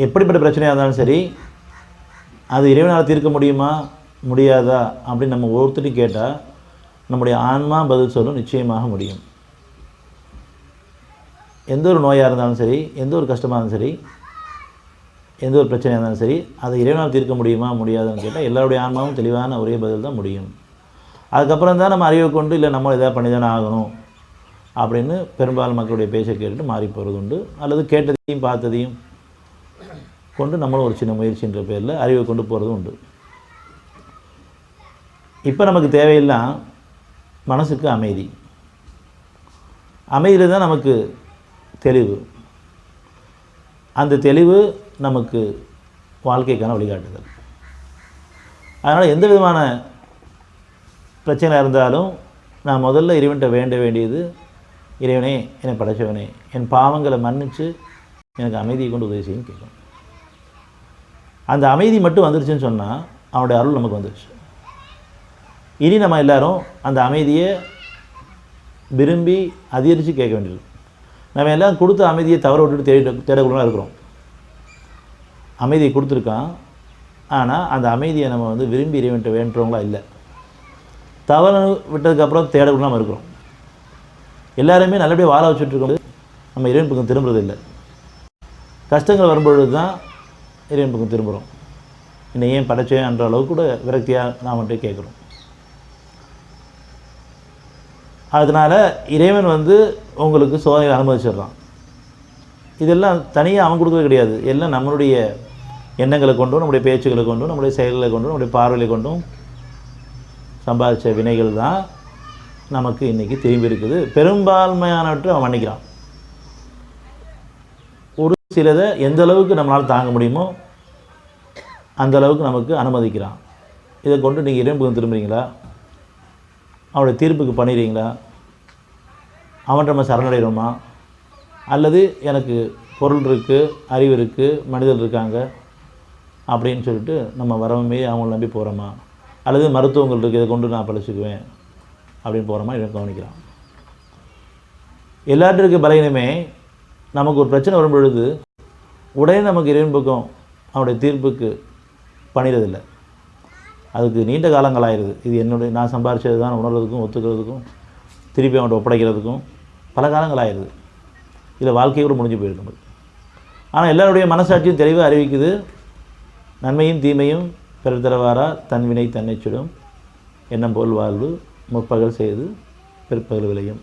எப்படிப்பட்ட பிரச்சனையாக இருந்தாலும் சரி, அது இறைவனால் தீர்க்க முடியுமா முடியாதா அப்படின்னு நம்ம ஒருத்தரையும் கேட்டால் நம்முடைய ஆன்மா பதில் சொல்லும், நிச்சயமாக முடியும். எந்த ஒரு நோயாக இருந்தாலும் சரி, எந்த ஒரு கஷ்டமாக இருந்தாலும் சரி, எந்த ஒரு பிரச்சனையாக இருந்தாலும் சரி, அதை இறைவனால் தீர்க்க முடியுமா முடியாதுன்னு கேட்டால் எல்லாருடைய ஆன்மாவும் தெளிவான ஒரே பதில் தான் முடியும். அதுக்கப்புறம் தான் நம்ம அறிவை கொண்டு இல்லை நம்ம எதாவது பண்ணி தானே ஆகணும் அப்படின்னு பெரும்பாலும் மக்களுடைய பேச்சை கேட்டுட்டு மாறி போகிறது உண்டு. அல்லது கேட்டதையும் பார்த்ததையும் கொண்டு நம்மளும் ஒரு சின்ன முயற்சின்ற பேரில் அறிவை கொண்டு போகிறதும் உண்டு. இப்போ நமக்கு தேவையெல்லாம் மனசுக்கு அமைதி. அமைதியில் தான் நமக்கு தெளிவு. அந்த தெளிவு நமக்கு வாழ்க்கைக்கான வழிகாட்டுதல். அதனால் எந்த விதமான பிரச்சனையாக இருந்தாலும் நான் முதல்ல இறைவன்கிட்ட வேண்ட வேண்டியது, இறைவனே என்னை படைச்சவனே, என் பாவங்களை மன்னித்து எனக்கு அமைதியை கொண்டு உதவி செய்யும் கேட்கும். அந்த அமைதி மட்டும் வந்துருச்சுன்னு சொன்னால் அவனுடைய அருள் நமக்கு வந்துருச்சு. இனி நம்ம எல்லோரும் அந்த அமைதியை விரும்பி அதிகரித்து கேட்க வேண்டியது. நம்ம எல்லாம் கொடுத்த அமைதியை தவற விட்டுட்டு தேடக்கூடாது இருக்கிறோம். அமைதியை கொடுத்துருக்கான், ஆனால் அந்த அமைதியை நம்ம விரும்பி இறைவன்கிட்ட வேண்டுறவங்களா இல்லை. தவறு விட்டதுக்கப்புறம் தேடக்கூடாமல் இருக்கிறோம். எல்லாருமே நல்லபடியாக வாழ வச்சுட்ருக்கோம். நம்ம இறைவன் பக்கம் திரும்புறது இல்லை. கஷ்டங்கள் வரும்பொழுது தான் இறைவன் பக்கம் திரும்புகிறோம். என்னை ஏன் படைச்சேன்ற அளவுக்கு கூட விரக்தியாக நாம் வந்துட்டு கேட்குறோம். அதனால் இறைவன் உங்களுக்கு சோதனைகளை அனுமதிச்சிடுறான். இதெல்லாம் தனியாக அவன் கொடுக்கறது கிடையாது. எல்லாம் நம்மளுடைய எண்ணங்களை கொண்டும், நம்முடைய பேச்சுகளை கொண்டும், நம்முடைய செயல்களை கொண்டும், நம்முடைய பார்வைகளை கொண்டும் சம்பாதிச்ச வினைகள் தான் நமக்கு இன்றைக்கி திரும்பி இருக்குது. பெரும்பான்மையானவற்றை அவன் மன்னிக்கிறான். ஒரு சிலதை எந்த அளவுக்கு நம்மளால் தாங்க முடியுமோ அந்த அளவுக்கு நமக்கு அனுமதிக்கிறான். இதை கொண்டு நீங்கள் இறைவன் பக்கம் திரும்புகிறீங்களா, அவனுடைய தீர்ப்புக்கு பண்ணிடுறீங்களா, அவன் நம்ம சரணடைகிறோமா, அல்லது எனக்கு பொருள் இருக்குது, அறிவு இருக்குது, மனிதர்கள் இருக்காங்க அப்படின்னு சொல்லிட்டு நம்ம வரவுமே அவங்கள நம்பி போகிறோமா, அல்லது மருத்துவங்கள் இருக்குது, இதை கொண்டு நான் பழிச்சுக்குவேன் அப்படின்னு போகிறோமா, இவன் கவனிக்கிறான். எல்லார்ட்டும் இருக்க பலகீனமே நமக்கு ஒரு பிரச்சனை வரும் பொழுது உடனே நமக்கு இறைவன் பக்கம் அவனுடைய தீர்ப்புக்கு பண்ணிடுறதில்லை. அதுக்கு நீண்ட காலங்கள் ஆயிடுது. இது நான் சம்பாரிச்சது தான் உணர்றதுக்கும் ஒத்துக்கிறதுக்கும் திருப்பி அவன்கிட்ட ஒப்படைக்கிறதுக்கும் பல காலங்கள் ஆயிடுது. இதில் வாழ்க்கையை கூட முடிஞ்சு போயிருக்கு. ஆனால் எல்லாருடைய மனசாட்சியும் தெளிவாக அறிவிக்குது, நன்மையும் தீமையும் பிறர் தரவாரா தன் வினை தன்னை சுடும், எண்ணம் போல் வாழ்வு முற்பகல் செய்து பிற்பகல் விளையும்.